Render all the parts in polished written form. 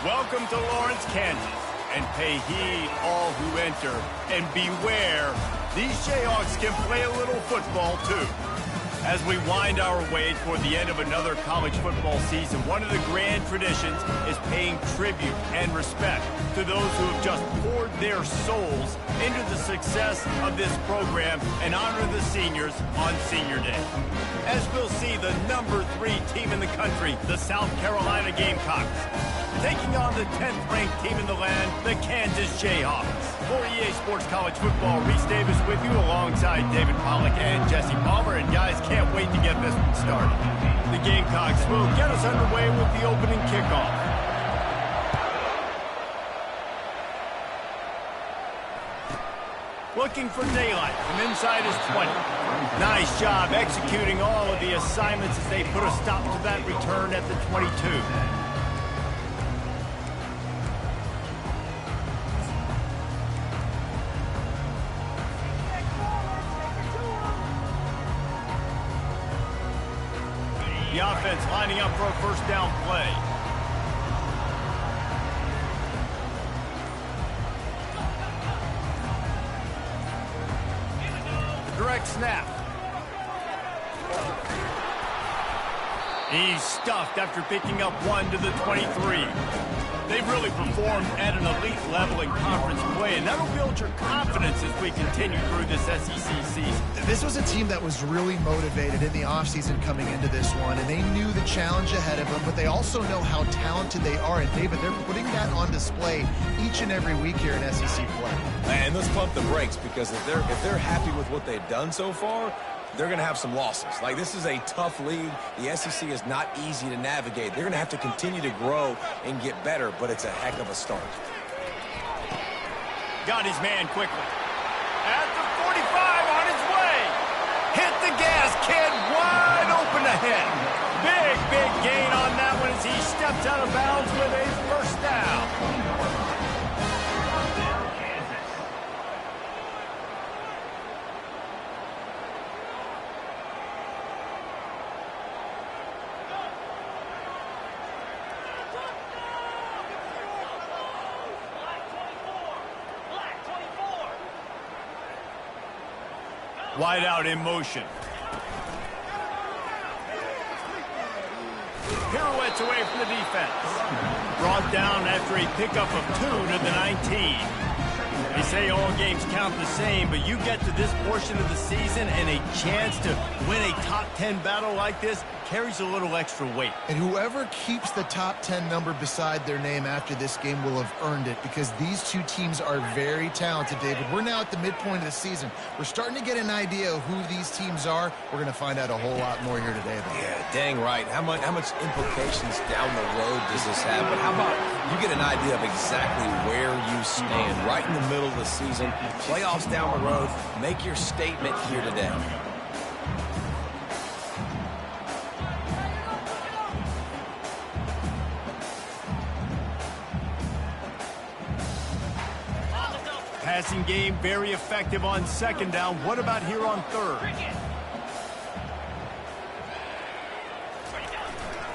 Welcome to Lawrence, Kansas, and pay heed all who enter, and beware, these Jayhawks can play a little football too. As we wind our way toward the end of another college football season, one of the grand traditions is paying tribute and respect to those who have just poured their souls into the success of this program and honor the seniors on Senior Day. As we'll see the number 3 team in the country, the South Carolina Gamecocks, taking on the 10th-ranked team in the land, the Kansas Jayhawks. For EA Sports College Football, Reese Davis with you alongside David Pollack and Jesse Palmer. And guys, can't wait to get this one started. The Gamecocks will get us underway with the opening kickoff. Looking for daylight from inside his 20. Nice job executing all of the assignments as they put a stop to that return at the 22. The offense lining up for a first down play. Direct snap. He's stuffed after picking up 1 to the 23. They've really performed at an elite level in conference play, and that'll build your confidence as we continue through this SEC season. This was a team that was really motivated in the offseason coming into this one, and they knew the challenge ahead of them, but they also know how talented they are. And, David, they're putting that on display each and every week here in SEC play. And let's pump the brakes, because if they're happy with what they've done so far, they're going to have some losses. Like, this is a tough league. The SEC is not easy to navigate. They're going to have to continue to grow and get better, but it's a heck of a start. Got his man quickly. At the 45 on his way. Hit the gas, kid. Wide open ahead. Big gain on that one as he steps out of bounds with a first down. Wide out in motion. Pirouettes away from the defense. Brought down after a pickup of 2 to the 19. They say all games count the same, but you get to this portion of the season and a chance to win a top 10 battle like this carries a little extra weight. And whoever keeps the top 10 number beside their name after this game will have earned it, because these two teams are very talented, David. We're now at the midpoint of the season. We're starting to get an idea of who these teams are. We're going to find out a whole lot more here today, though. Yeah, dang right. How much implications down the road does this have? But how about you get an idea of exactly where you stand right in the middle of the season, playoffs down the road, make your statement here today. Passing game very effective on second down. What about here on third?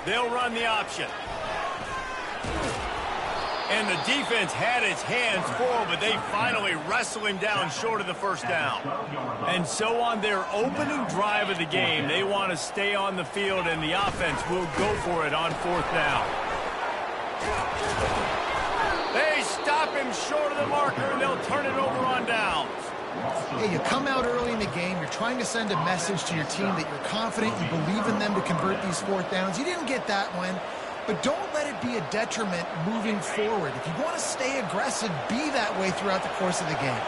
They'll run the option. And the defense had its hands full, but they finally wrestle him down short of the first down. And so on their opening drive of the game, they want to stay on the field, and the offense will go for it on fourth down. They stop him short of the marker, and they'll turn it over on downs. Hey, you come out early in the game, you're trying to send a message to your team that you're confident, you believe in them to convert these fourth downs. You didn't get that one, but don't let it be a detriment moving forward. If you want to stay aggressive, be that way throughout the course of the game.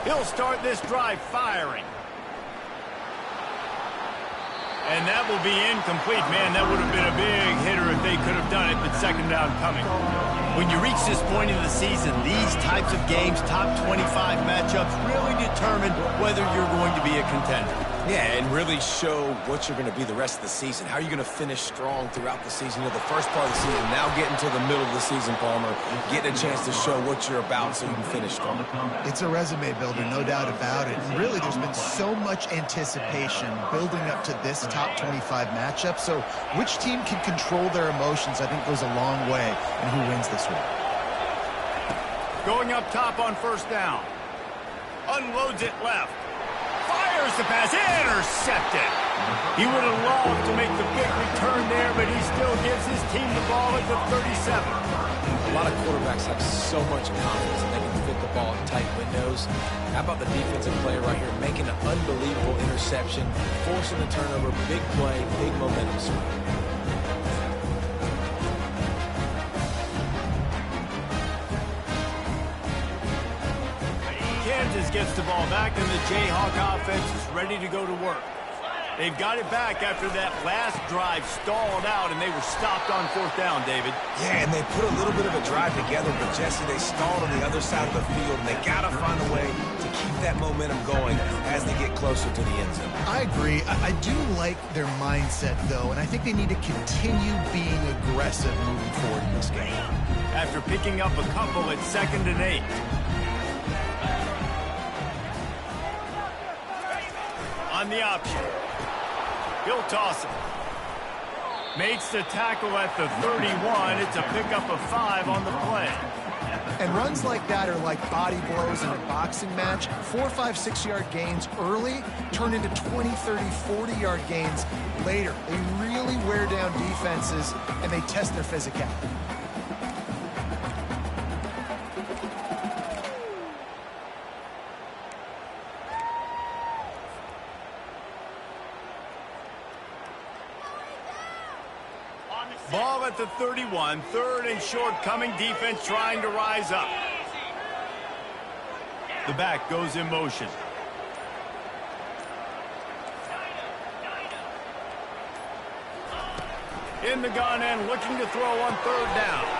He'll start this drive firing. And that will be incomplete. Man, that would have been a big hitter if they could have done it, but second down coming. When you reach this point in the season, these types of games, top 25 matchups, really determine whether you're going to be a contender. Yeah, and really show what you're going to be the rest of the season. How are you going to finish strong throughout the season? You know, the first part of the season, now getting to the middle of the season, Palmer, getting a chance to show what you're about so you can finish strong. It's a resume builder, no doubt about it. And really, there's been so much anticipation building up to this top 25 matchup. So which team can control their emotions, I think, goes a long way in who wins this one. Going up top on first down. Unloads it left. Fires the pass, intercepted. He would have loved to make the big return there, but he still gives his team the ball at the 37. A lot of quarterbacks have so much confidence that they can fit the ball in tight windows. How about the defensive player right here making an unbelievable interception, forcing the turnover, big play, big momentum swing. Kansas gets the ball back, and the Jayhawk offense is ready to go to work. They've got it back after that last drive stalled out, and they were stopped on fourth down, David. Yeah, and they put a little bit of a drive together, but Jesse, they stalled on the other side of the field, and they got to find a way to keep that momentum going as they get closer to the end zone. I agree. I do like their mindset, though, and I think they need to continue being aggressive moving forward in this game. After picking up a couple at 2nd and 8. On the option. He'll toss it. Makes the tackle at the 31. It's a pickup of 5 on the play. And runs like that are like body blows in a boxing match. 4, 5, 6-yard gains early turn into 20, 30, 40-yard gains later. They really wear down defenses, and they test their physicality. Ball at the 31, 3rd and short coming, defense trying to rise up. The back goes in motion. In the gun and looking to throw on 3rd down.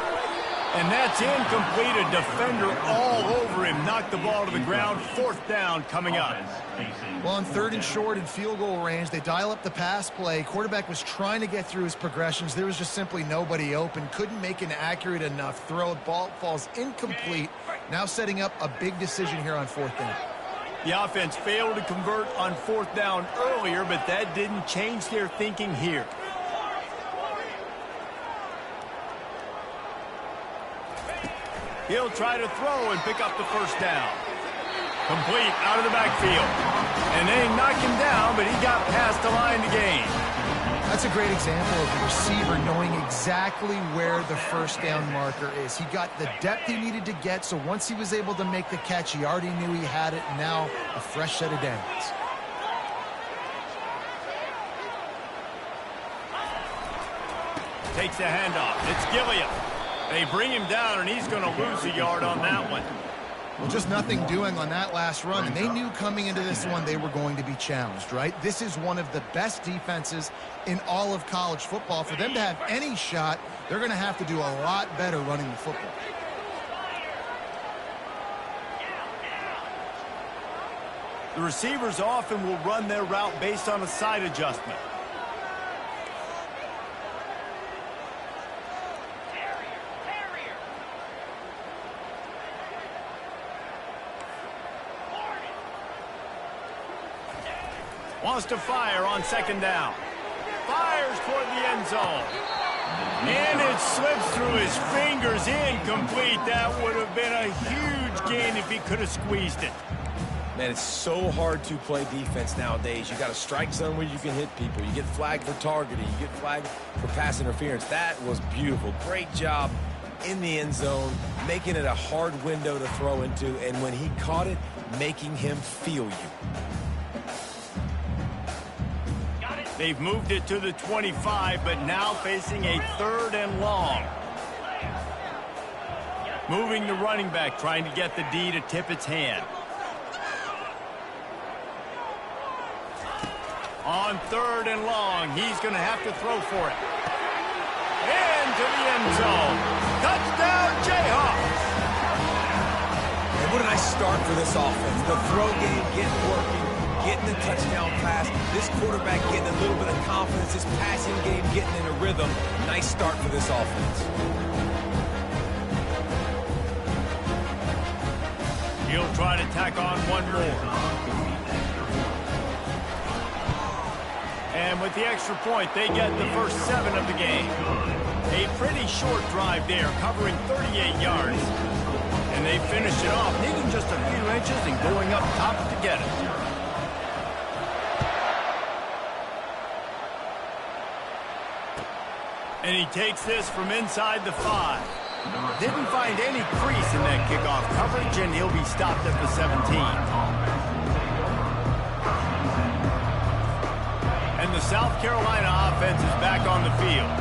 And that's incomplete. A defender all over him. Knocked the ball to the ground. 4th down coming up. Well, on 3rd and short in field goal range, they dial up the pass play. Quarterback was trying to get through his progressions. There was just simply nobody open. Couldn't make an accurate enough throw. Ball falls incomplete. Now setting up a big decision here on 4th down. The offense failed to convert on 4th down earlier, but that didn't change their thinking here. He'll try to throw and pick up the 1st down. Complete out of the backfield. And they knocked him down, but he got past the line to gain. That's a great example of the receiver knowing exactly where the 1st down marker is. He got the depth he needed to get, so once he was able to make the catch, he already knew he had it. Now a fresh set of downs. Takes the handoff. It's Gilliam. They bring him down, and he's going to lose a yard on that one. Well, just nothing doing on that last run, and they knew coming into this one they were going to be challenged, right? This is one of the best defenses in all of college football. For them to have any shot, they're going to have to do a lot better running the football. The receivers often will run their route based on a side adjustment. Wants to fire on 2nd down. Fires toward the end zone. And it slips through his fingers, incomplete. That would have been a huge gain if he could have squeezed it. Man, it's so hard to play defense nowadays. You got a strike zone where you can hit people. You get flagged for targeting. You get flagged for pass interference. That was beautiful. Great job in the end zone, making it a hard window to throw into. And when he caught it, making him feel you. They've moved it to the 25, but now facing a 3rd and long. Moving the running back, trying to get the D to tip its hand. On 3rd and long, he's going to have to throw for it. Into the end zone. Touchdown, for this offense. The throw game getting working, getting the touchdown pass. This quarterback getting a little bit of confidence. This passing game getting in a rhythm. Nice start for this offense. He'll try to tack on one more. And with the extra point, they get the first 7 of the game. A pretty short drive there, covering 38 yards. And they finish it off, needing just a few inches and going up top to get it. And he takes this from inside the 5. Didn't find any crease in that kickoff coverage, and he'll be stopped at the 17. And the South Carolina offense is back on the field.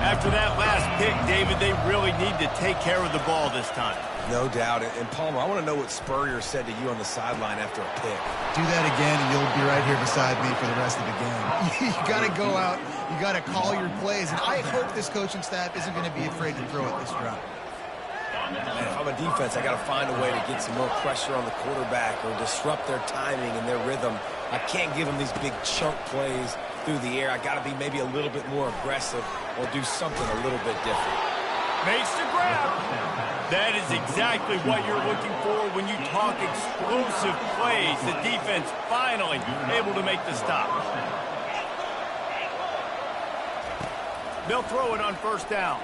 After that last pick, David, they really need to take care of the ball this time. No doubt. And Palmer, I want to know what Spurrier said to you on the sideline after a pick. Do that again, and you'll be right here beside me for the rest of the game. You got to go out. You got to call your plays. And I hope this coaching staff isn't going to be afraid to throw it this drive. Man, if I'm a defense, I got to find a way to get some more pressure on the quarterback or disrupt their timing and their rhythm. I can't give them these big chunk plays through the air. I got to be maybe a little bit more aggressive or do something a little bit different. Makes the grab. That is exactly what you're looking for when you talk explosive plays. The defense finally able to make the stop. They'll throw it on first down.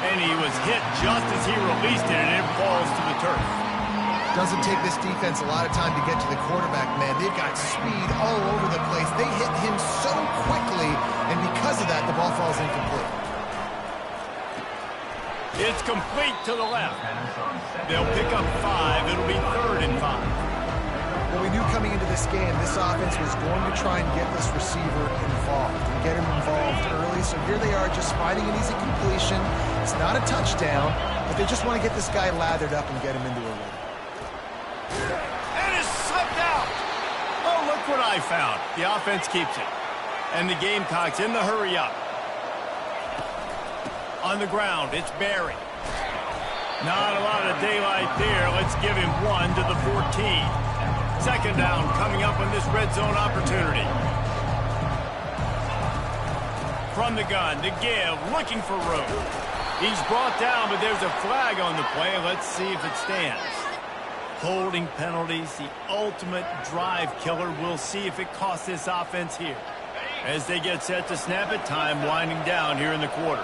And he was hit just as he released it, and it falls to the turf. Doesn't take this defense a lot of time to get to the quarterback, man. They've got speed all over the place. They hit him so quickly, and because of that, the ball falls incomplete. It's complete to the left. They'll pick up 5. It'll be 3rd and 5. Well, we knew coming into this game, this offense was going to try and get this receiver involved and get him involved early. So here they are just finding an easy completion. It's not a touchdown, but they just want to get this guy lathered up and get him into a rhythm. And it's slipped out. Oh, look what I found. The offense keeps it. And the Gamecocks in the hurry up. On the ground, it's Barry. Not a lot of daylight there. Let's give him 1 to the 14. 2nd down coming up on this red zone opportunity. From the gun, to give, looking for room. He's brought down, but there's a flag on the play. Let's see if it stands. Holding penalties, the ultimate drive killer. We'll see if it costs this offense here. As they get set to snap it, time winding down here in the quarter.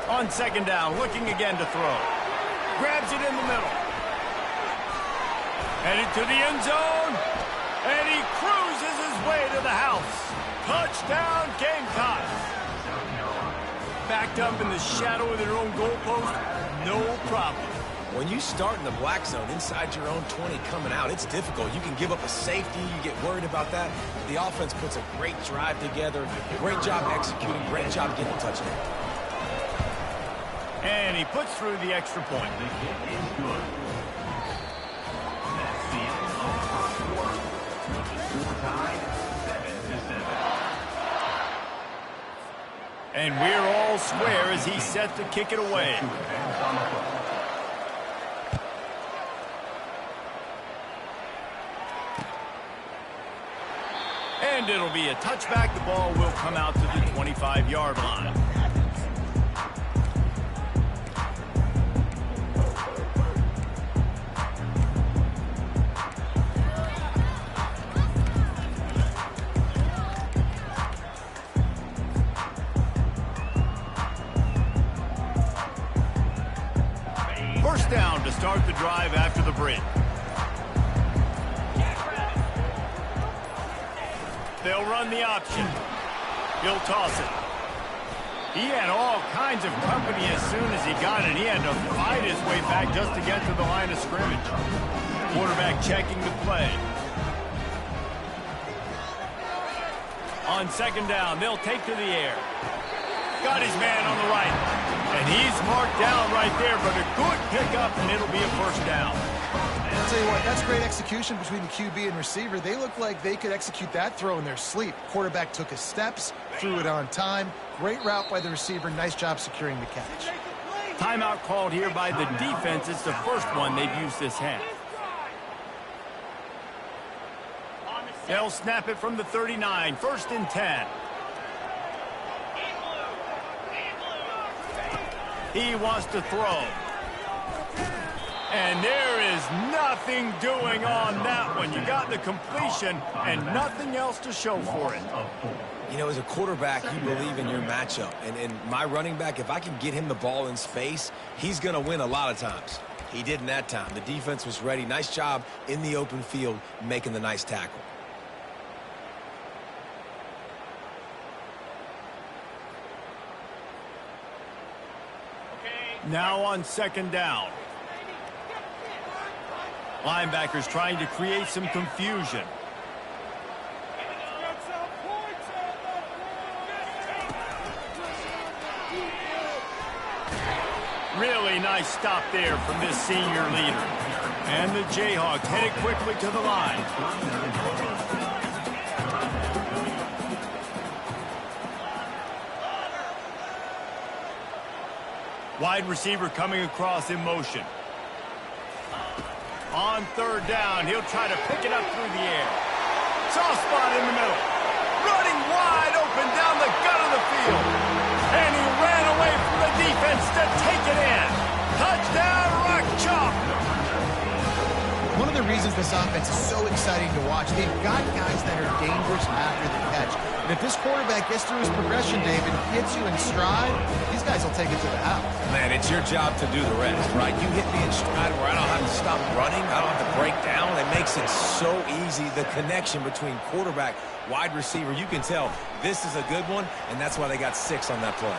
On 2nd down, looking again to throw. Grabs it in the middle. Headed to the end zone. And he cruises his way to the house. Touchdown, Gamecocks. Backed up in the shadow of their own goalpost, no problem. When you start in the black zone inside your own 20 coming out, it's difficult. You can give up a safety. You get worried about that. The offense puts a great drive together. Great job executing. Great job getting a touchdown. And he puts through the extra point. And we're all square as he's set to kick it away. And it'll be a touchback. The ball will come out to the 25-yard line. First down to start the drive after the break. They'll run the option. He'll toss it. He had all kinds of company as soon as he got it. He had to fight his way back just to get to the line of scrimmage. Quarterback checking the play. On 2nd down, they'll take to the air. Got his man on the right. And he's marked down right there, but a good pickup, and it'll be a first down. I'll tell you what, that's great execution between the QB and receiver. They look like they could execute that throw in their sleep. Quarterback took his steps, threw it on time. Great route by the receiver. Nice job securing the catch. Timeout called here by the defense. It's the first one they've used this half. They'll snap it from the 39. 1st and 10. He wants to throw. And there is nothing doing on that one. You got the completion and nothing else to show for it. You know, as a quarterback, you believe in your matchup. And my running back, if I can get him the ball in space, he's going to win a lot of times. He did in that time. The defense was ready. Nice job in the open field making the nice tackle. Now on 2nd down. Linebackers trying to create some confusion. Really nice stop there from this senior leader. And the Jayhawks headed quickly to the line. Wide receiver coming across in motion. On 3rd down, he'll try to pick it up through the air. Soft spot in the middle. Running wide open down the gut of the field. And he ran away from the defense to take it in. Touchdown, Rock Chalk. One of the reasons this offense is so exciting to watch, they've got guys that are dangerous after the catch. And if this quarterback gets through his progression, David, hits you in stride, these guys will take it to the house. Man, it's your job to do the rest, right? You hit me in stride where I don't have to stop running. I don't have to break down. It makes it so easy, the connection between quarterback, wide receiver. You can tell this is a good one, and that's why they got 6 on that play.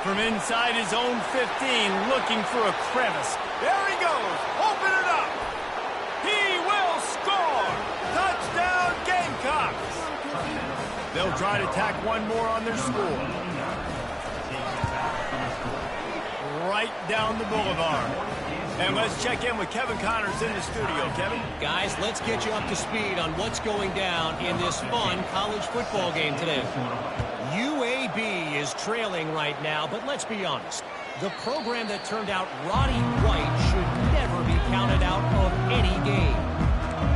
From inside his own 15, looking for a crevice. There he goes. Open it up. He will score. Touchdown, Gamecocks. They'll try to tack one more on their score. Right down the boulevard. And let's check in with Kevin Connors in the studio. Kevin? Guys, let's get you up to speed on what's going down in this fun college football game today. UAB is trailing right now, but let's be honest. The program that turned out Roddy White should never be counted out of any game.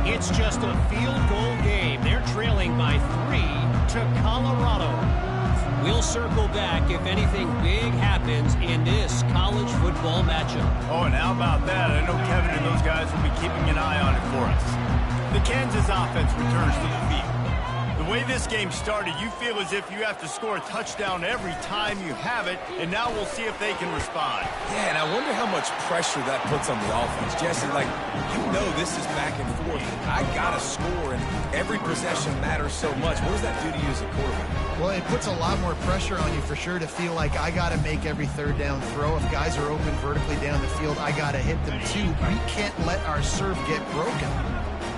It's just a field goal game. They're trailing by 3 to Colorado. We'll circle back if anything big happens in this college football matchup. Oh, and how about that? I know Kevin and those guys will be keeping an eye on it for us. The Kansas offense returns to the field. The way this game started, you feel as if you have to score a touchdown every time you have it, and now we'll see if they can respond. Yeah, and I wonder how much pressure that puts on the offense. Jesse, like, you know this is back and forth. I got to score, and every possession matters so much. What does that do to you as a quarterback? Well, it puts a lot more pressure on you for sure to feel like I got to make every 3rd down throw. If guys are open vertically down the field, I got to hit them too. We can't let our serve get broken.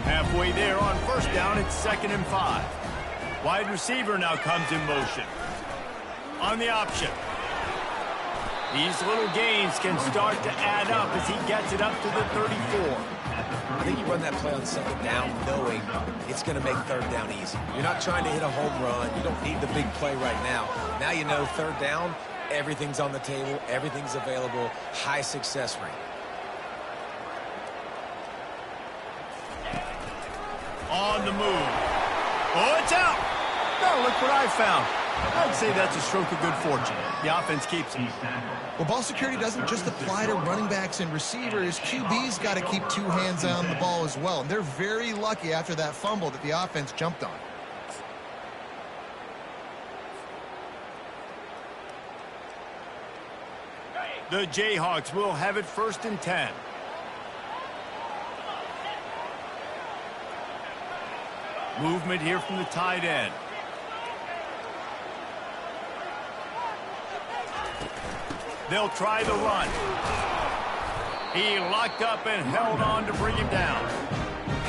Halfway there on 1st down, it's 2nd and 5. Wide receiver now comes in motion. On the option. These little gains can start to add up as he gets it up to the 34. I think you run that play on 2nd down knowing it's going to make 3rd down easy. You're not trying to hit a home run. You don't need the big play right now. Now you know 3rd down, everything's on the table, everything's available, high success rate. On the move. Oh, it's out. Now look what I found. I'd say that's a stroke of good fortune. The offense keeps it. Well, ball security doesn't just apply to running backs and receivers. QB's got to keep 2 hands on the ball as well. And they're very lucky after that fumble that the offense jumped on. The Jayhawks will have it 1st and 10. Movement here from the tight end. They'll try the run. He locked up and held on to bring him down.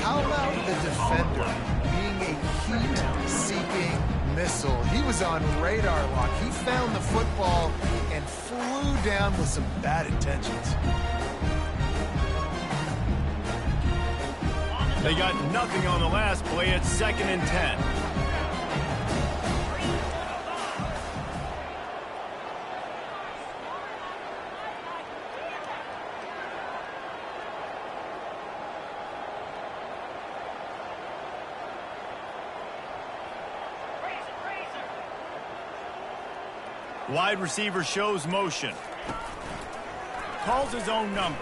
How about the defender being a heat-seeking missile? He was on radar lock. He found the football and flew down with some bad intentions. They got nothing on the last play at 2nd and 10. Wide receiver shows motion. Calls his own number.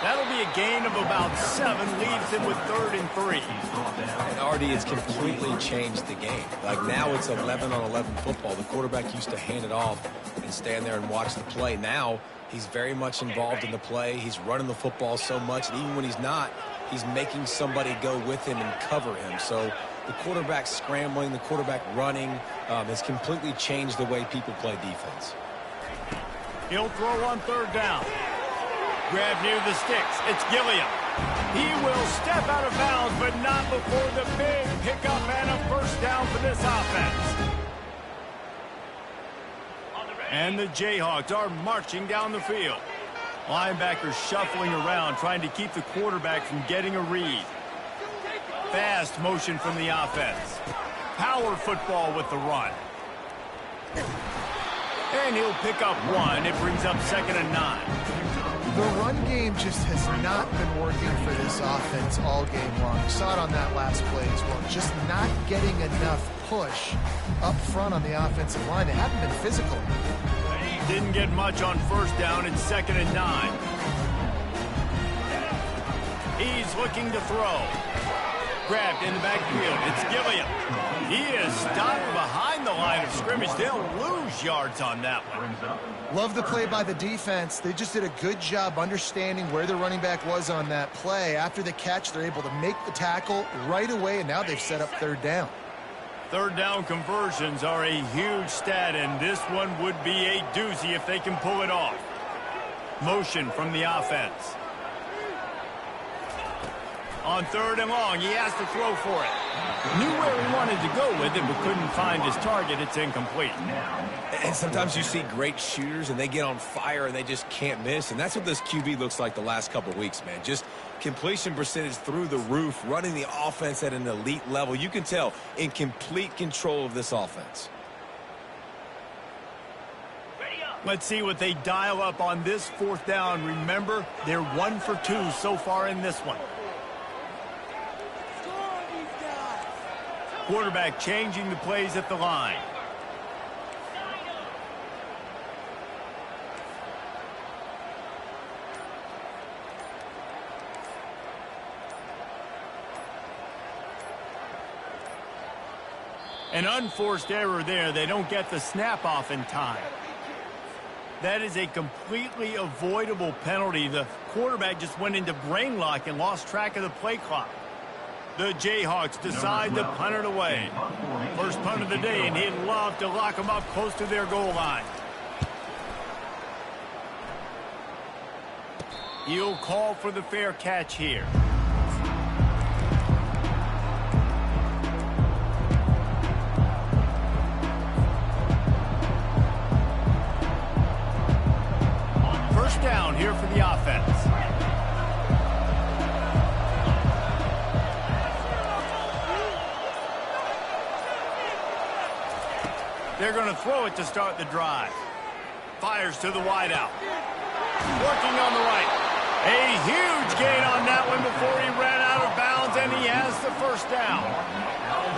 That'll be a gain of about 7, leaves him with 3rd and 3. And Artie has completely changed the game. Like now it's 11-on-11 football. The quarterback used to hand it off and stand there and watch the play. Now he's very much involved in the play. He's running the football so much, and even when he's not, he's making somebody go with him and cover him. So the quarterback scrambling, the quarterback running has completely changed the way people play defense. He'll throw on 3rd down. Grab near the sticks. It's Gilliam. He will step out of bounds, but not before the big pickup and a 1st down for this offense. And the Jayhawks are marching down the field. Linebackers shuffling around, trying to keep the quarterback from getting a read. Fast motion from the offense. Power football with the run. And he'll pick up 1. It brings up 2nd and 9. The run game just has not been working for this offense all game long. You saw it on that last play as well. Just not getting enough push up front on the offensive line. They haven't been physical. Didn't get much on 1st down. It's 2nd and 9. He's looking to throw. Grabbed in the backfield. It's Gilliam. He is stopped behind the line of scrimmage. They'll lose yards on that one. Love the play by the defense. They just did a good job understanding where the running back was on that play. After the catch, they're able to make the tackle right away, and now they've set up 3rd down. 3rd down conversions are a huge stat, and this one would be a doozy if they can pull it off. Motion from the offense. On 3rd and long, he has to throw for it. Knew where he wanted to go with it, but couldn't find his target. It's incomplete. And sometimes you see great shooters, and they get on fire, and they just can't miss. And that's what this QB looks like the last couple of weeks, man. Just completion percentage through the roof, running the offense at an elite level. You can tell in complete control of this offense. Let's see what they dial up on this 4th down. Remember, they're 1 for 2 so far in this one. Quarterback changing the plays at the line. An unforced error there. They don't get the snap off in time. That is a completely avoidable penalty. The quarterback just went into brain lock and lost track of the play clock. The Jayhawks decide to punt it away. First punt of the day, and he'd love to lock them up close to their goal line. He'll call for the fair catch here. First down here for the offense. They're going to throw it to start the drive. Fires to the wideout. Working on the right. A huge gain on that one before he ran out of bounds, and he has the 1st down.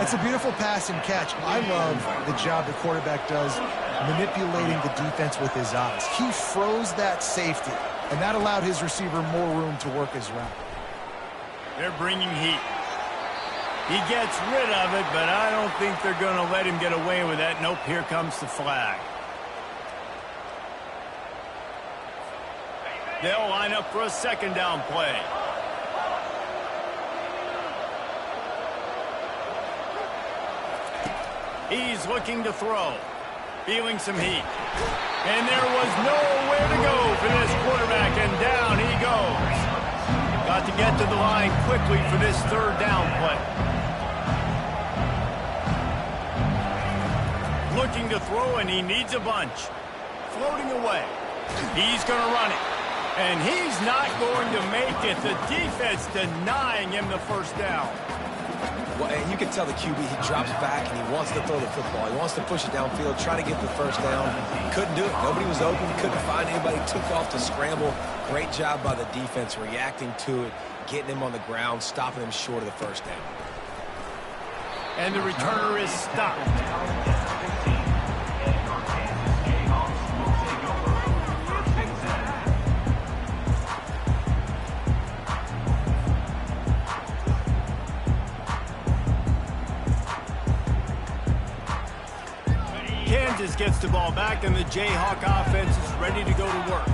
That's a beautiful pass and catch. I love the job the quarterback does manipulating the defense with his eyes. He froze that safety, and that allowed his receiver more room to work his route. They're bringing heat. He gets rid of it, but I don't think they're going to let him get away with that. Nope, here comes the flag. They'll line up for a 2nd down play. He's looking to throw. Feeling some heat. And there was nowhere to go for this quarterback, and down he goes. Got to get to the line quickly for this 3rd down play. Looking to throw, and he needs a bunch. Floating away. He's going to run it. And he's not going to make it. The defense denying him the 1st down. Well, and you can tell the QB, he drops back and he wants to throw the football. He wants to push it downfield, try to get the 1st down. Couldn't do it. Nobody was open. Couldn't find anybody. Took off to scramble. Great job by the defense reacting to it, getting him on the ground, stopping him short of the 1st down. And the returner is stopped. Kansas gets the ball back, and the Jayhawk offense is ready to go to work.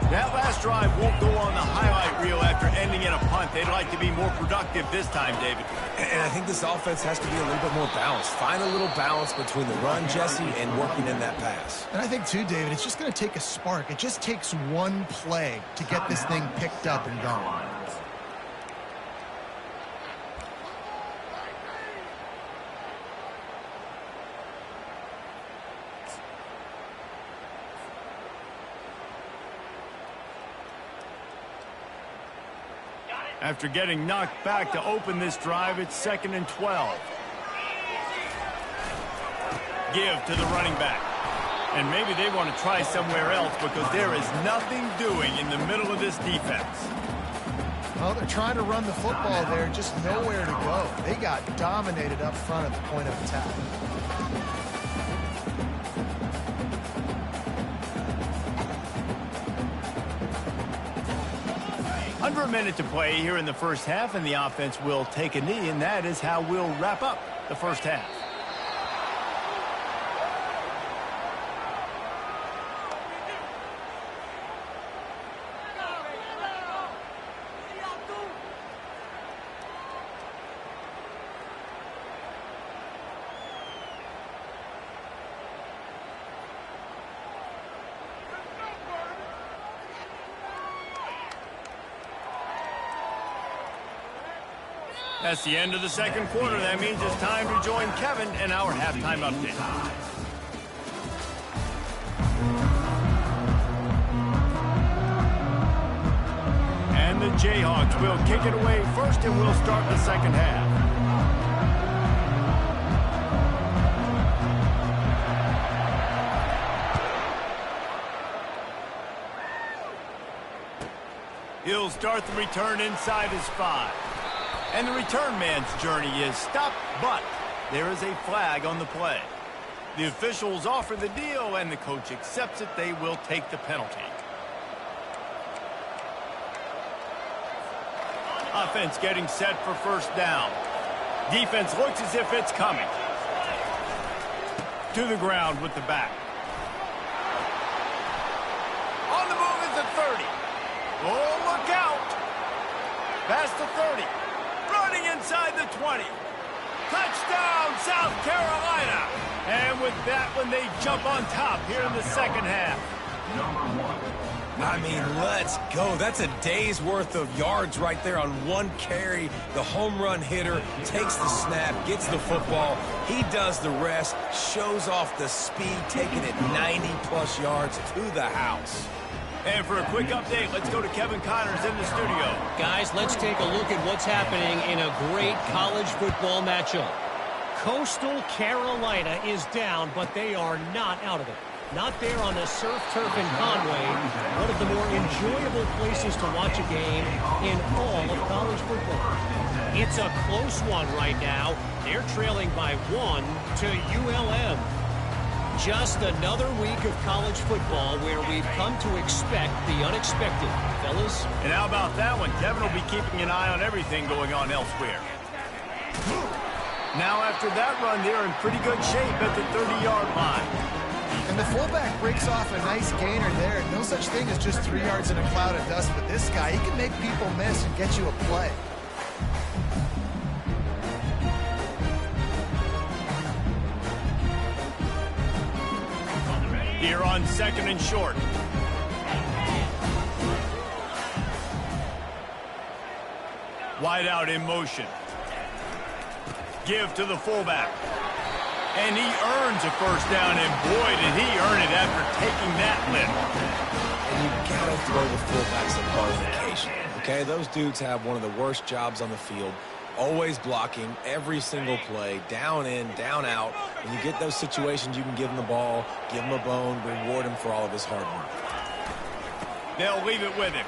That last drive won't go on the highlight reel after ending in a punt. They'd like to be more productive this time, David. And I think this offense has to be a little bit more balanced. Find a little balance between the run, Jesse, and working in that pass. And I think, too, David, it's just going to take a spark. It just takes one play to get this thing picked up and going. After getting knocked back to open this drive, it's 2nd and 12. Give to the running back. And maybe they want to try somewhere else because there is nothing doing in the middle of this defense. Well, they're trying to run the football there, just nowhere to go. They got dominated up front at the point of attack. Under a minute to play here in the first half, and the offense will take a knee, and that is how we'll wrap up the first half. That's the end of the second quarter. That means it's time to join Kevin in our halftime update. And the Jayhawks will kick it away first, and we'll start the second half. He'll start the return inside his 5. And the return man's journey is stopped, but there is a flag on the play. The officials offer the deal, and the coach accepts it. They will take the penalty. Offense getting set for first down. Defense looks as if it's coming. To the ground with the back. On the move is the 30. Oh, look out. Past the 30. Running inside the 20. Touchdown, South Carolina. And with that one, they jump on top here in the second half. I mean, let's go. That's a day's worth of yards right there on one carry. The home run hitter takes the snap, gets the football. He does the rest, shows off the speed, taking it 90-plus yards to the house. And for a quick update, let's go to Kevin Connors in the studio. Guys, let's take a look at what's happening in a great college football matchup. Coastal Carolina is down, but they are not out of it. Not there on the surf turf in Conway, one of the more enjoyable places to watch a game in all of college football. It's a close one right now. They're trailing by 1 to ULM. Just another week of college football where we've come to expect the unexpected, fellas. And how about that one? Kevin will be keeping an eye on everything going on elsewhere. Now after that run, they're in pretty good shape at the 30-yard line. And the fullback breaks off a nice gainer there. No such thing as just 3 yards in a cloud of dust with this guy. He can make people miss and get you a play. Here on 2nd and short. Wide out in motion. Give to the fullback. And he earns a first down, and boy, did he earn it after taking that lift. And you gotta throw the fullbacks a bone occasionally, okay? Those dudes have one of the worst jobs on the field. Always blocking every single play, down in, down out. When you get those situations, you can give him the ball, give him a bone, reward him for all of his hard work. They'll leave it with him.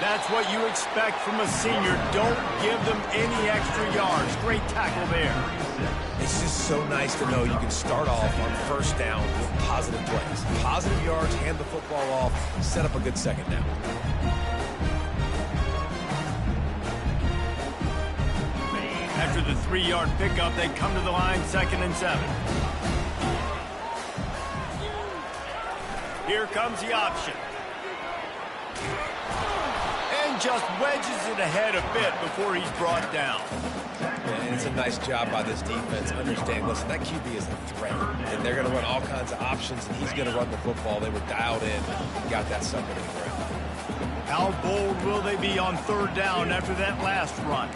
That's what you expect from a senior. Don't give them any extra yards. Great tackle there. It's just so nice to know you can start off on first down with positive plays. Positive yards, hand the football off, set up a good second down. After the 3-yard pickup, they come to the line 2nd and 7. Here comes the option. And just wedges it ahead a bit before he's brought down. And it's a nice job by this defense. Understand, listen, that QB is a threat. And they're going to run all kinds of options, and he's going to run the football. They were dialed in and got that sucker to the ground. How bold will they be on 3rd down after that last run?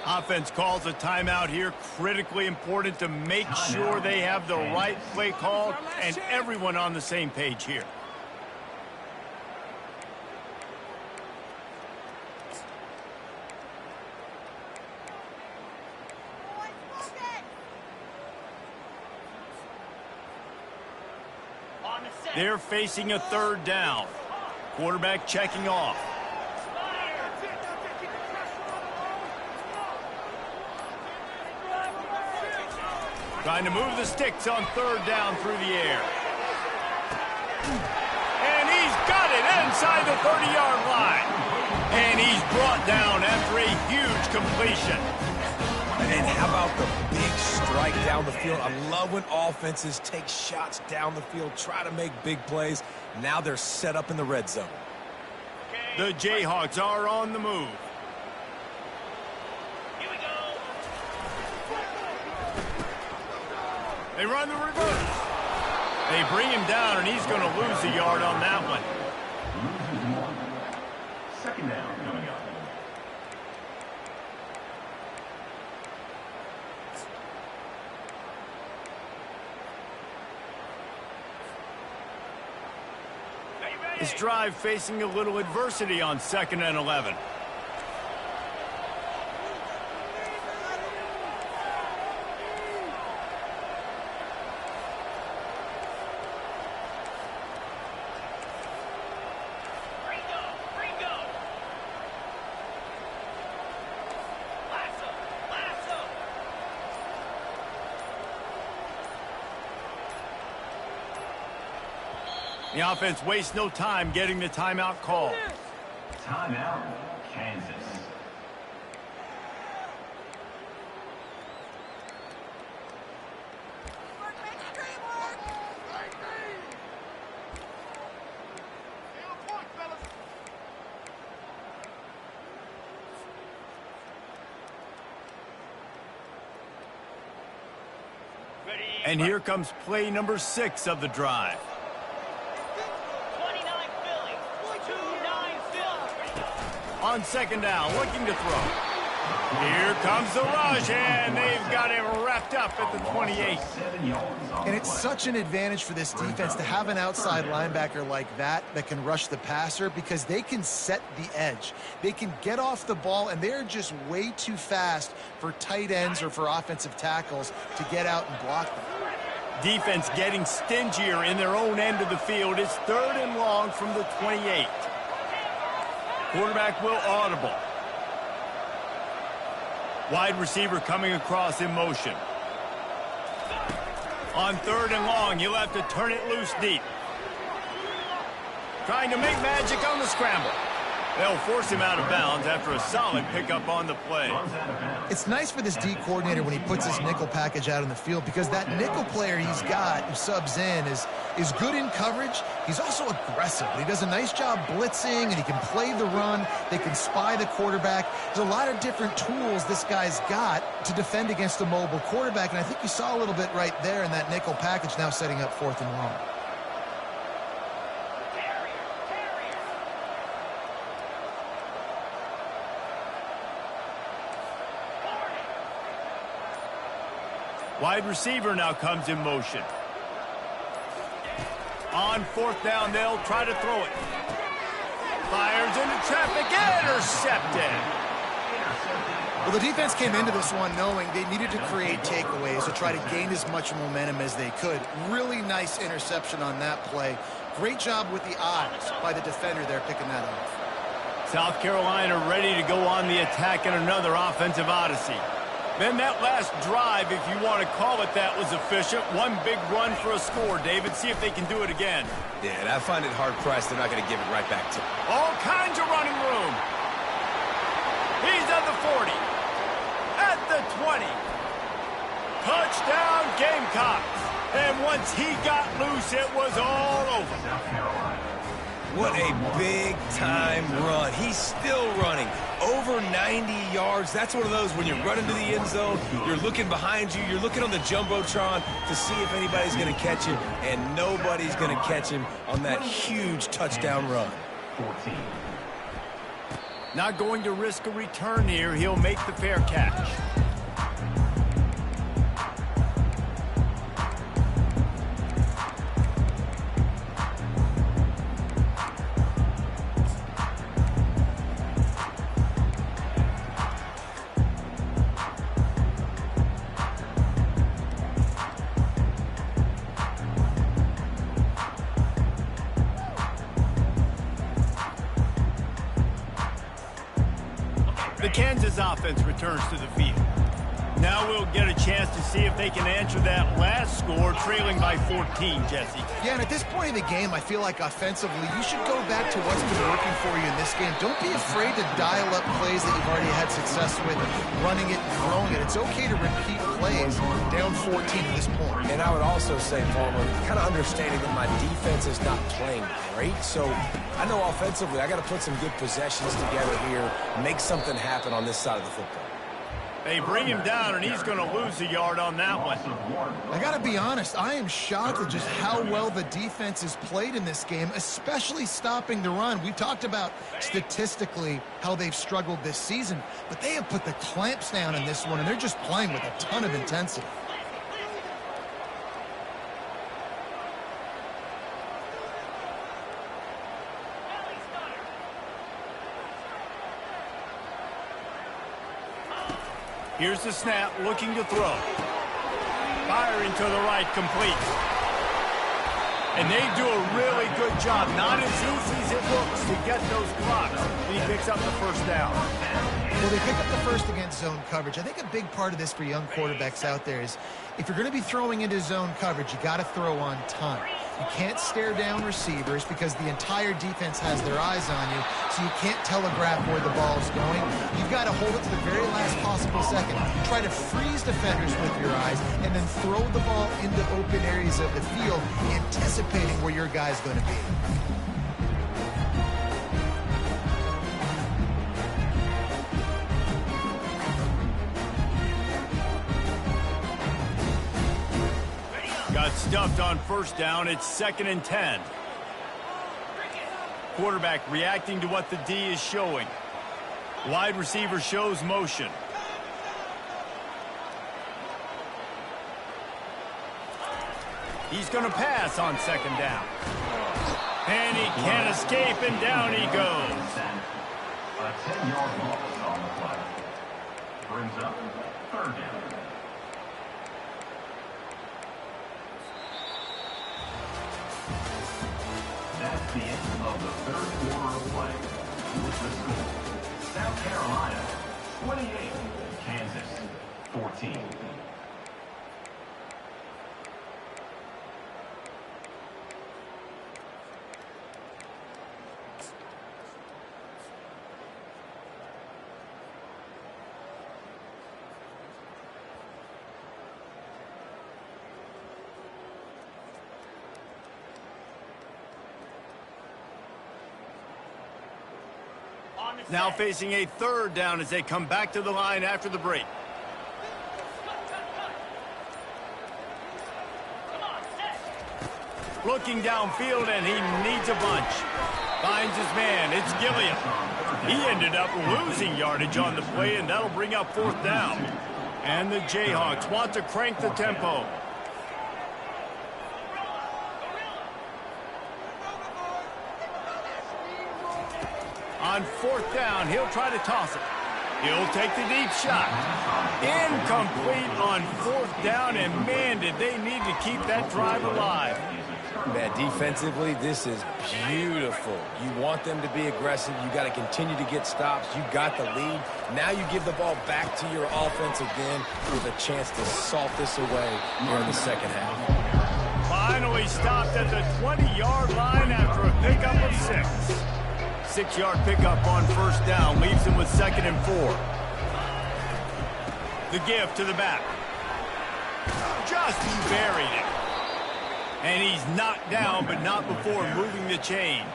Offense calls a timeout here. Critically important to make sure they have the right play called and everyone on the same page here. They're facing a 3rd down. Quarterback checking off. Trying to move the sticks on 3rd down through the air. And he's got it inside the 30-yard line. And he's brought down after a huge completion. And how about the big strike down the field? I love when offenses take shots down the field, try to make big plays. Now they're set up in the red zone. The Jayhawks are on the move. They run the reverse. They bring him down, and he's going to lose a yard on that one. 2nd down coming up. This drive facing a little adversity on 2nd and 11. The offense wastes no time getting the timeout called. Timeout, Kansas. And here comes play number 6 of the drive. On 2nd down, looking to throw. Here comes the rush, and they've got him wrapped up at the 28. And it's such an advantage for this defense to have an outside linebacker like that can rush the passer, because they can set the edge. They can get off the ball, and they're just way too fast for tight ends or for offensive tackles to get out and block them. Defense getting stingier in their own end of the field. It's 3rd and long from the 28. Quarterback will audible. Wide receiver coming across in motion. On 3rd and long, he'll have to turn it loose deep. Trying to make magic on the scramble. They'll force him out of bounds after a solid pickup on the play. It's nice for this D coordinator when he puts his nickel package out in the field, because that nickel player he's got who subs in is good in coverage. He's also aggressive. He does a nice job blitzing, and he can play the run. They can spy the quarterback. There's a lot of different tools this guy's got to defend against a mobile quarterback, and I think you saw a little bit right there in that nickel package, now setting up 4th and long. Wide receiver now comes in motion. On 4th down, they'll try to throw it. Fires into traffic, intercepted. Well, the defense came into this one knowing they needed to create takeaways to try to gain as much momentum as they could. Really nice interception on that play. Great job with the eyes by the defender there picking that off. South Carolina ready to go on the attack in another offensive odyssey. Then that last drive, if you want to call it that, was efficient. One big run for a score, David. See if they can do it again. Yeah, and I find it hard-pressed they're not going to give it right back to him. All kinds of running room. He's at the 40. At the 20. Touchdown, Gamecocks. And once he got loose, it was all over. What a big-time run. He's still running. Over 90 yards. That's one of those when you run into the end zone, you're looking behind you, you're looking on the Jumbotron to see if anybody's going to catch him, and nobody's going to catch him on that huge touchdown run. 14. Not going to risk a return here. He'll make the fair catch. The Kansas offense returns to the field. Now we'll get a chance to see if they can answer that last score, trailing by 14, Jesse. Yeah, and at this point in the game, I feel like offensively, you should go back to what's been working for you in this game. Don't be afraid to dial up plays that you've already had success with, running it and throwing it. It's okay to repeat plays down 14 at this point. And I would also say, Palmer, kind of understanding that my defense is not playing great, so I know offensively I got to put some good possessions together here, make something happen on this side of the football. They bring him down, and he's going to lose a yard on that one. I got to be honest, I am shocked at just how well the defense has played in this game, especially stopping the run. We talked about statistically how they've struggled this season, but they have put the clamps down in this one, and they're just playing with a ton of intensity. Here's the snap, looking to throw. Firing to the right, complete. And they do a really good job. Not as easy as it looks to get those blocks. He picks up the first down. Well, they pick up the first against zone coverage. I think a big part of this for young quarterbacks out there is if you're going to be throwing into zone coverage, you got to throw on time. You can't stare down receivers because the entire defense has their eyes on you, so you can't telegraph where the ball's going. You've got to hold it to the very last possible second. Try to freeze defenders with your eyes and then throw the ball into open areas of the field, anticipating where your guy's going to be. Got stuffed on first down. It's 2nd and 10. Quarterback reacting to what the D is showing. Wide receiver shows motion. He's going to pass on 2nd down. And he can't escape, and down he goes. A 10-yard loss on the play. Brings up 3rd down. That's the end of the 3rd quarter of play. With the score, South Carolina 28, Kansas 14. Now facing a 3rd down as they come back to the line after the break. Looking downfield, and he needs a bunch. Finds his man. It's Gilliam. He ended up losing yardage on the play, and that'll bring up 4th down. And the Jayhawks want to crank the tempo. On 4th down, he'll try to toss it. He'll take the deep shot. Incomplete on 4th down, and man, did they need to keep that drive alive. Man, defensively, this is beautiful. You want them to be aggressive. You got to continue to get stops. You got the lead. Now you give the ball back to your offense again with a chance to salt this away here in the second half. Finally stopped at the 20-yard line after a pickup of 6. 6-yard pickup on 1st down leaves him with 2nd and 4. The give to the back. Just buried it. And he's knocked down, but not before moving the chains.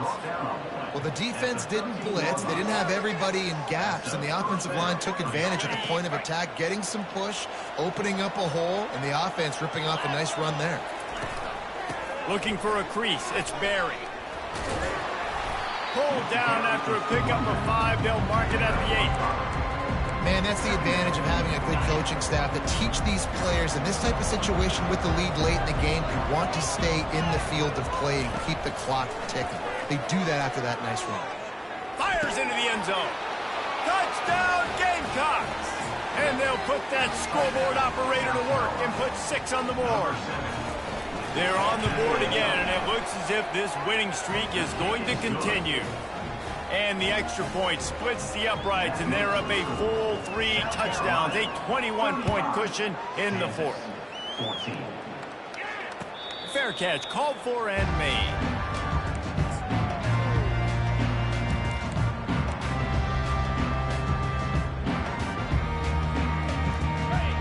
Well, the defense didn't blitz. They didn't have everybody in gaps, and the offensive line took advantage at the point of attack, getting some push, opening up a hole, and the offense ripping off a nice run there. Looking for a crease. It's Barry. Pulled down after a pickup of 5. They'll mark it at the 8. Man, that's the advantage of having a good coaching staff that teach these players in this type of situation with the lead late in the game. You want to stay in the field of play and keep the clock ticking. They do that after that nice run. Fires into the end zone. Touchdown, Gamecocks! And they'll put that scoreboard operator to work and put 6 on the board. They're on the board again, and it looks as if this winning streak is going to continue. And the extra point splits the uprights, and they're up a full 3 touchdowns, a 21-point cushion in the 4th. 14. Fair catch called for and made.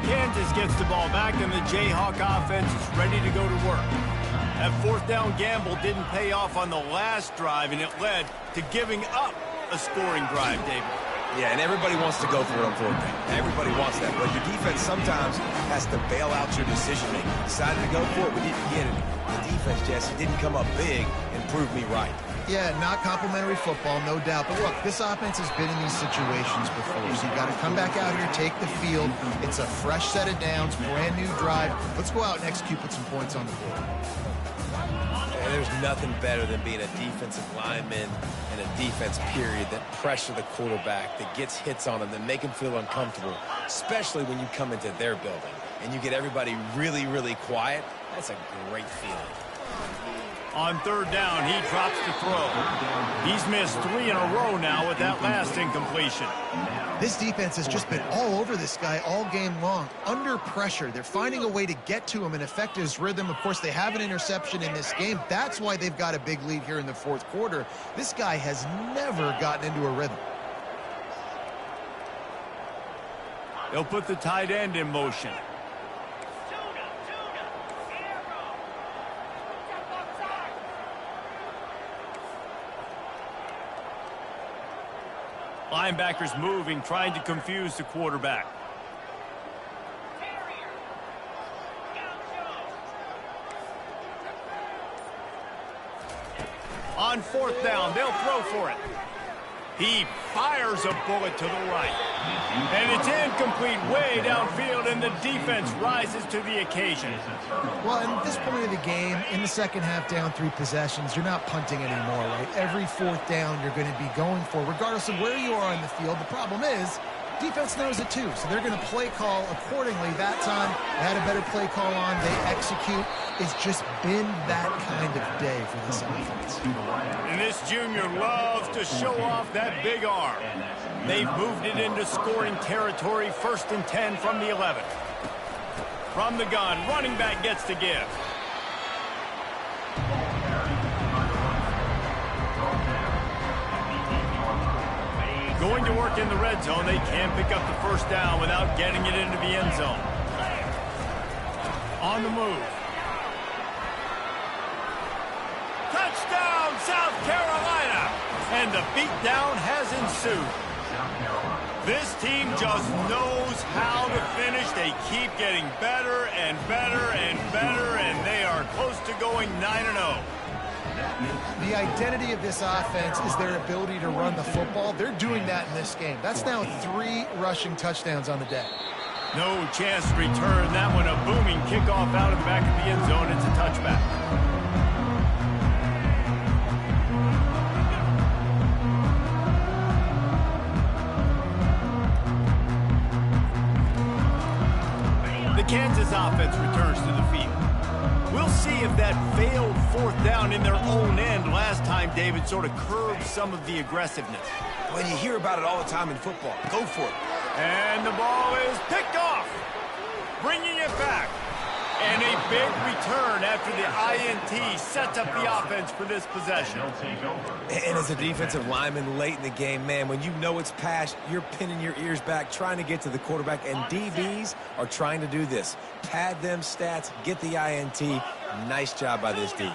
Kansas gets the ball back, and the Jayhawk offense is ready to go to work. That 4th down gamble didn't pay off on the last drive, and it led to giving up a scoring drive, David. Yeah, and everybody wants to go for it on 4th down. Everybody wants that, but your defense sometimes has to bail out your decision-making. Decided to go for it, we didn't get it. The defense, Jesse, didn't come up big and prove me right. Yeah, not complimentary football, no doubt. But look, this offense has been in these situations before, so you got to come back out here, take the field. It's a fresh set of downs, brand new drive. Let's go out and execute, put some points on the board. And there's nothing better than being a defensive lineman and a defense period that pressure the quarterback, that gets hits on him, that make him feel uncomfortable, especially when you come into their building and you get everybody really, really quiet. That's a great feeling. On 3rd down, he drops to throw. He's missed 3 in a row now with that last incompletion. This defense has just been all over this guy all game long. Under pressure, they're finding a way to get to him and affect his rhythm. Of course, they have an interception in this game. That's why they've got a big lead here in the 4th quarter. This guy has never gotten into a rhythm. They'll put the tight end in motion. Linebackers moving, trying to confuse the quarterback. On 4th down, they'll throw for it. He fires a bullet to the right. And it's incomplete way downfield, and the defense rises to the occasion. Well, at this point of the game, in the second half, down 3 possessions, you're not punting anymore, right? Every 4th down you're going to be going for, regardless of where you are on the field. The problem is, defense knows it too, so they're going to play call accordingly. That time, they had a better play call on. They execute. It's just been that kind of day for this offense. And this junior loves to show off that big arm. They've moved it into scoring territory, 1st and 10 from the 11. From the gun, running back gets to give. Going to work in the red zone, they can't pick up the 1st down without getting it into the end zone. On the move. Touchdown, South Carolina! And the beatdown has ensued. This team just knows how to finish. They keep getting better and better and better, and they are close to going 9-0. The identity of this offense is their ability to run the football. They're doing that in this game. That's now 3 rushing touchdowns on the day. No chance to return that one. A booming kickoff out of the back of the end zone. It's a touchback. offense returns to the field. We'll see if that failed fourth down in their own end last time, David, sort of curbed some of the aggressiveness. When you hear about it all the time in football, go for it. And the ball is picked off, bringing it back. And a big return after the INT sets up the offense for this possession. And as a defensive lineman late in the game, man, when you know it's pass, you're pinning your ears back, trying to get to the quarterback, and DBs are trying to do this. Pad them stats, get the INT. Nice job by this D.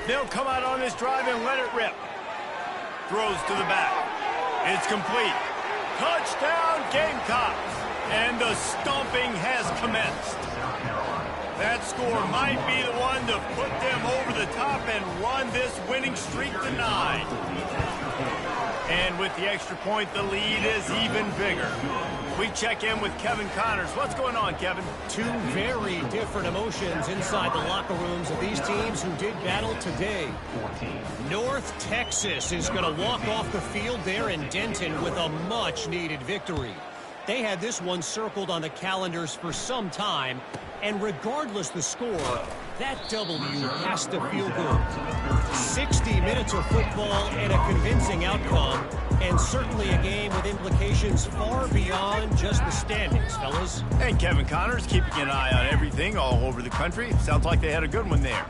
They'll come out on this drive and let it rip. Throws to the back. It's complete. Touchdown, Gamecocks! And the stomping has commenced. That score might be the one to put them over the top and run this winning streak to 9. And with the extra point, the lead is even bigger. We check in with Kevin Connors. What's going on, Kevin? Two very different emotions inside the locker rooms of these teams who did battle today. North Texas is going to walk off the field there in Denton with a much-needed victory. They had this one circled on the calendars for some time, and regardless the score, that W has to feel good. 60 minutes of football and a convincing outcome, and certainly a game with implications far beyond just the standings, fellas. And Kevin Connors keeping an eye on everything all over the country. Sounds like they had a good one there.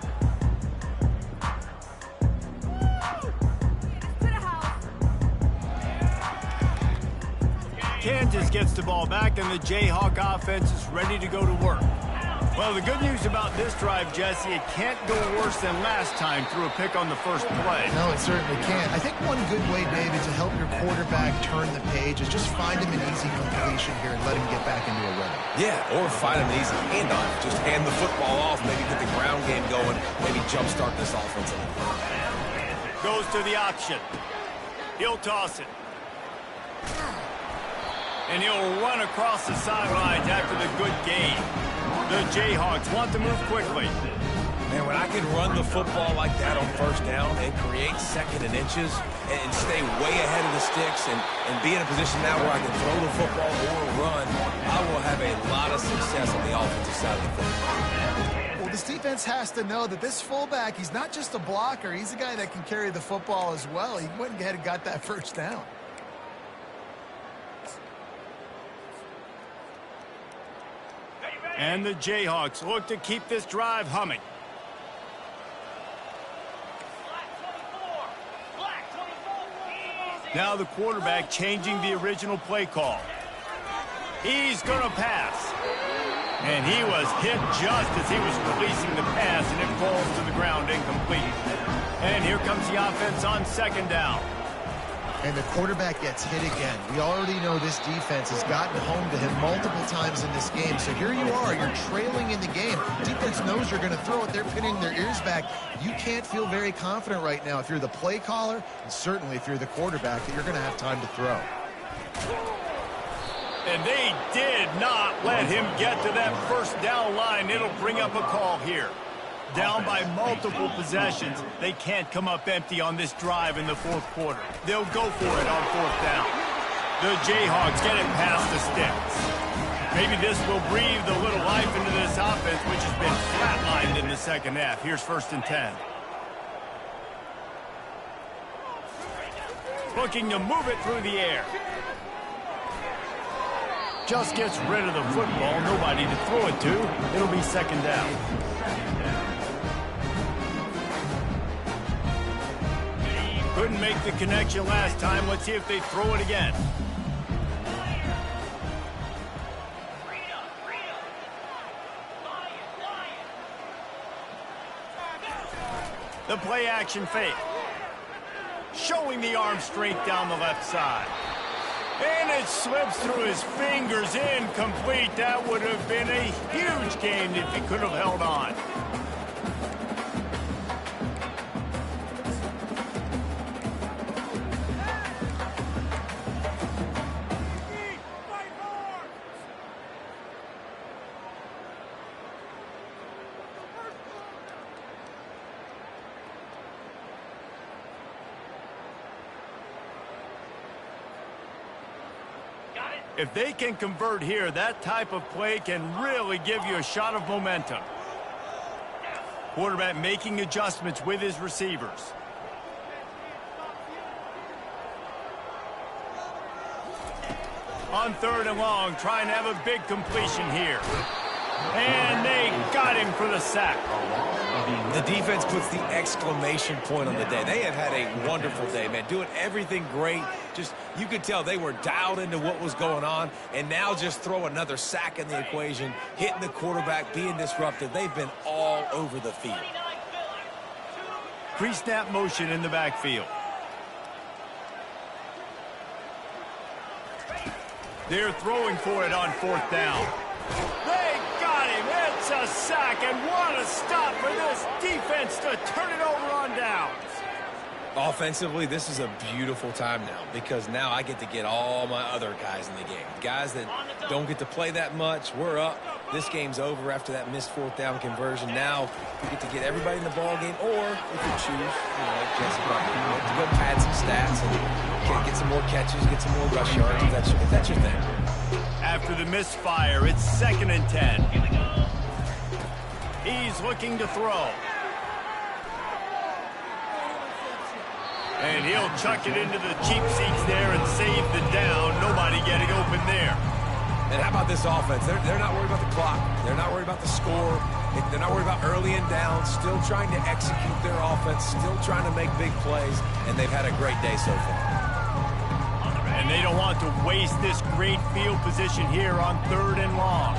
Kansas gets the ball back, and the Jayhawk offense is ready to go to work. Well, the good news about this drive, Jesse, it can't go worse than last time through a pick on the first play. No, it certainly can't. I think one good way, David, to help your quarterback turn the page is just find him an easy completion here and let him get back into a rhythm. Yeah, or find him an easy handoff. Just hand the football off, maybe get the ground game going, maybe jumpstart this offense a little bit. Goes to the option. He'll toss it. And he'll run across the sidelines after the good gain. The Jayhawks want to move quickly. Man, when I can run the football like that on first down and create second and inches and stay way ahead of the sticks and be in a position now where I can throw the football or run, I will have a lot of success on the offensive side of the football. Well, this defense has to know that this fullback, he's not just a blocker. He's a guy that can carry the football as well. He went ahead and got that first down. And the Jayhawks look to keep this drive humming. Now the quarterback changing the original play call. He's going to pass. And he was hit just as he was releasing the pass, and it falls to the ground incomplete. And here comes the offense on second down. And the quarterback gets hit again. We already know this defense has gotten home to him multiple times in this game. So here you are, you're trailing in the game. Defense knows you're going to throw it. They're pinning their ears back. You can't feel very confident right now if you're the play caller, and certainly if you're the quarterback, that you're going to have time to throw. And they did not let him get to that first down line. It'll bring up a call here. Down by multiple possessions, they can't come up empty on this drive in the fourth quarter. They'll go for it on fourth down. The Jayhawks get it past the sticks. Maybe this will breathe a little life into this offense, which has been flatlined in the second half. Here's 1st and 10. Looking to move it through the air. Just gets rid of the football. Nobody to throw it to. It'll be second down. Couldn't make the connection last time. Let's see if they throw it again. The play action fake. Showing the arm strength down the left side. And it slips through his fingers, incomplete. That would have been a huge gain if he could have held on. Got it. If they can convert here, that type of play can really give you a shot of momentum. Quarterback making adjustments with his receivers. On 3rd and long, trying to have a big completion here. And they got him for the sack. The defense puts the exclamation point on the day. They have had a wonderful day, man. Doing everything great. Just, you could tell they were dialed into what was going on. And now just throw another sack in the equation. Hitting the quarterback, being disruptive. They've been all over the field. Pre-snap motion in the backfield. They're throwing for it on 4th down. They got him. It's a sack, and what a stop for this defense to turn it over on downs. Offensively, this is a beautiful time now because now I get to get all my other guys in the game. Guys that don't get to play that much, we're up. This game's over after that missed 4th down conversion. Now we get to get everybody in the ball game, or if you choose, like Jesse probably would, to go pad some stats and get some more catches, get some more rush yards if that's your thing. After the misfire, it's 2nd and 10. He's looking to throw. And he'll chuck it into the cheap seats there and save the down. Nobody getting open there. And how about this offense? They're not worried about the clock. They're not worried about the score. They're not worried about early and down. Still trying to execute their offense. Still trying to make big plays. And they've had a great day so far. And they don't want to waste this great field position here on 3rd and long.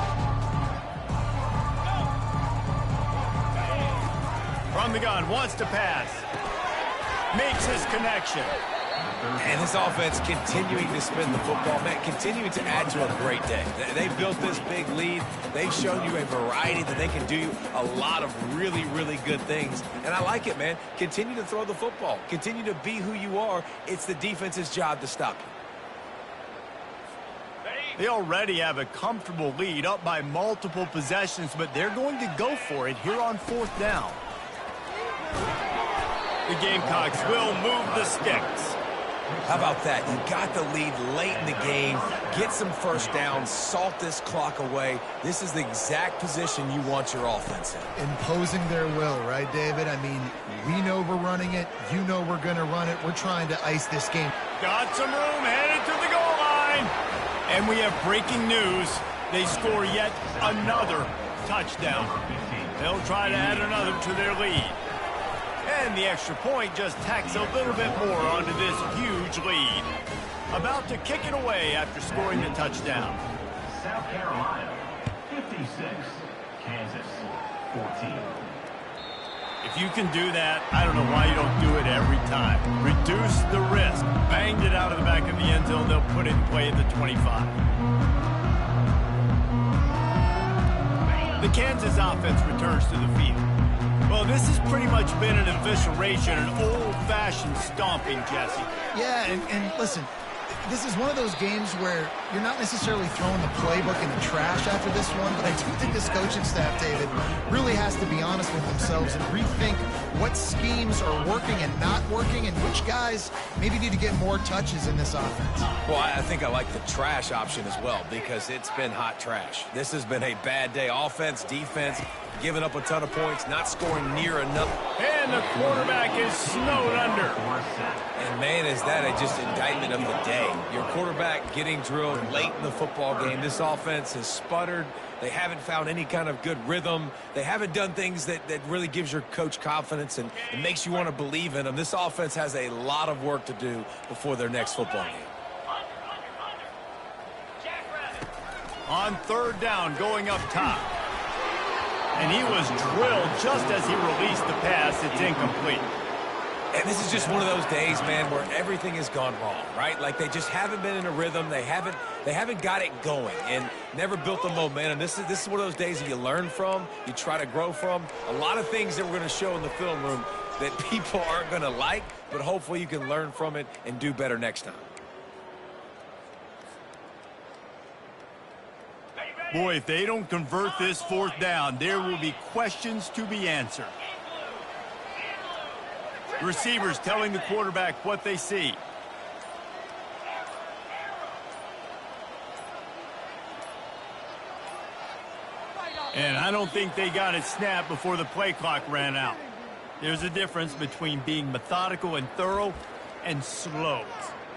From the gun, wants to pass. Makes his connection. And this offense continuing to spin the football, man, continuing to add to a great day. They've built this big lead. They've shown you a variety that they can do a lot of really, really good things. And I like it, man. Continue to throw the football. Continue to be who you are. It's the defense's job to stop you. They already have a comfortable lead up by multiple possessions, but they're going to go for it here on 4th down. The Gamecocks will move the sticks. How about that? You got the lead late in the game. Get some first downs. Salt this clock away. This is the exact position you want your offense in. Imposing their will, right, David? I mean, we know we're running it. You know we're going to run it. We're trying to ice this game. Got some room, headed to the goal line. And we have breaking news. They score yet another touchdown. They'll try to add another to their lead. And the extra point just tacks a little bit more onto this huge lead. About to kick it away after scoring the touchdown. South Carolina, 56. Kansas, 14. If you can do that, I don't know why you don't do it every time. Reduce the risk. Banged it out of the back of the end zone. They'll put it in play at the 25. The Kansas offense returns to the field. Well, this has pretty much been an evisceration, an old-fashioned stomping, Jesse. Yeah, and listen, this is one of those games where you're not necessarily throwing the playbook in the trash after this one, but I do think this coaching staff, David, really has to be honest with themselves and rethink what schemes are working and not working and which guys maybe need to get more touches in this offense. Well, I think I like the trash option as well because it's been hot trash. This has been a bad day. Offense, defense, giving up a ton of points, not scoring near enough. And the quarterback is snowed under. And, man, is that just indictment of the day. Your quarterback getting drilled late in the football game. This offense has sputtered. They haven't found any kind of good rhythm. They haven't done things that really gives your coach confidence and makes you want to believe in them. This offense has a lot of work to do before their next football game. On 3rd down, going up top. And he was drilled just as he released the pass. It's incomplete. And this is just one of those days, man, where everything has gone wrong, right? Like they just haven't been in a rhythm. They haven't got it going and never built the momentum. This is one of those days that you learn from, you try to grow from. A lot of things that we're going to show in the film room that people aren't going to like, but hopefully you can learn from it and do better next time. Boy, if they don't convert this 4th down, there will be questions to be answered. Receivers telling the quarterback what they see. And I don't think they got it snapped before the play clock ran out. There's a difference between being methodical and thorough and slow.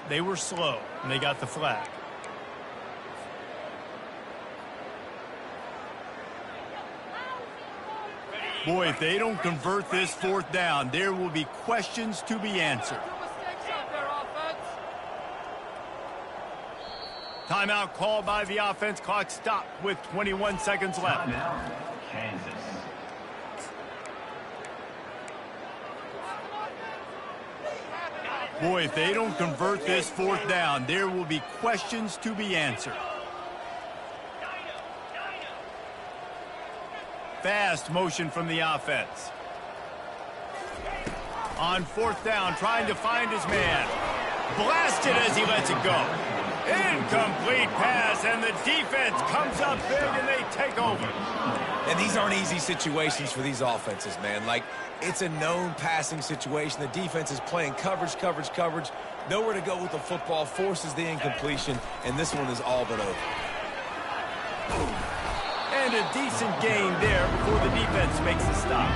They were slow, and they got the flag. Boy, if they don't convert this fourth down, there will be questions to be answered. Timeout called by the offense. Clock stopped with 21 seconds left. Now, Kansas. Boy, if they don't convert this fourth down, there will be questions to be answered. Fast motion from the offense. On fourth down, trying to find his man. Blasted as he lets it go. Incomplete pass, and the defense comes up big, and they take over. And these aren't easy situations for these offenses, man. Like, it's a known passing situation. The defense is playing coverage. Nowhere to go with the football, forces the incompletion, and this one is all but over. And a decent gain there before the defense makes the stop.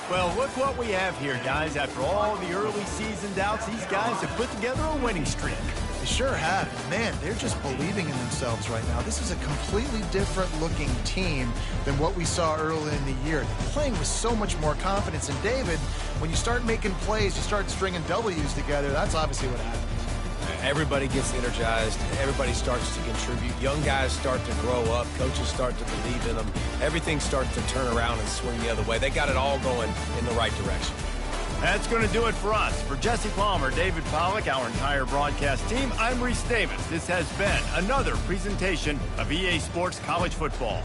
Well, look what we have here, guys. After all the early season doubts, these guys have put together a winning streak. They sure have. Man, they're just believing in themselves right now. This is a completely different looking team than what we saw early in the year. They're playing with so much more confidence. And David, when you start making plays, you start stringing W's together, that's obviously what happens. Everybody gets energized. Everybody starts to contribute. Young guys start to grow up. Coaches start to believe in them. Everything starts to turn around and swing the other way. They got it all going in the right direction. That's going to do it for us. For Jesse Palmer, David Pollack, our entire broadcast team, I'm Reese Davis. This has been another presentation of EA Sports College Football.